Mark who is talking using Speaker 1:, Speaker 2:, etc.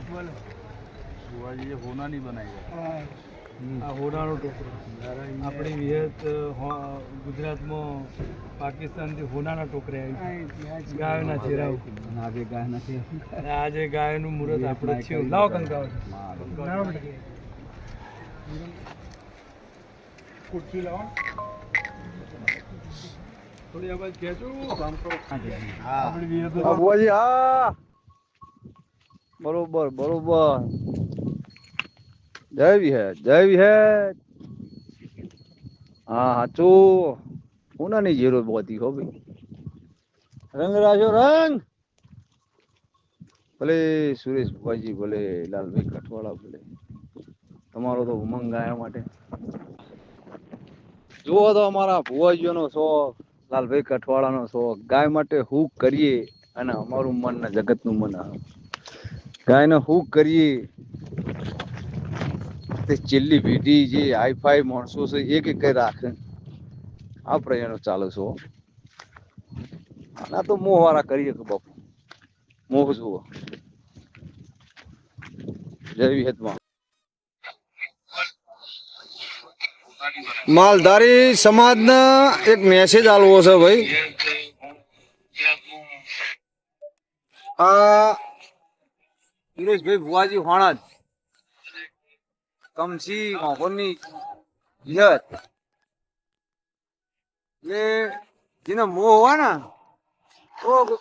Speaker 1: બોલો
Speaker 2: बुआजी ये होना नहीं बनाएगा
Speaker 1: આ હોનાનો ટોકરો આપણી વિહત ગુજરાતમાં પાકિસ્તાનથી હોનાના ટોકરે આવી ગાયના ચહેરા
Speaker 2: आगे गाय ना थे
Speaker 1: આજે ગાયનું મુહૂર્ત આપણે છે લાવો કંકાવ કુર્સી લાવો થોડી અવાજ ખેંચો કામ કરો આપણી વિહત
Speaker 2: बुआजी हाँ बरोबर बरोबर जय भी है हाँ हाँ तो होना नहीं जीरो बहुत ही हो गई रंग राजो रंग भले सुरेश बुआजी भले लाल भाई कठवाड़ा भले તમારો તો ઉમંગ ગાયા માટે જુઓ તો અમારા ભુવાજીઓનો શોખ લાલભાઈ કઠવાળાનો શોખ ગાય માટે હું કરીએ અને અમારું મન ને જગતનું મન ગાયને હું કરીએ તે છેલ્લી પેઢી જે હાઈફાઈ માણસો છે એક એક રાખે આ પ્રયાણો ચાલે છે આના તો મોહ વાળા કરીએ કે બાપુ મોહ જુઓ જય વિહતમાં માલધારી સમાજને એક મેસેજ આલવો છે ભાઈ આ સુરેશભાઈ ભુવાજી હોણજ કમસી કોની યત એ જેને મોહ હોય ને તો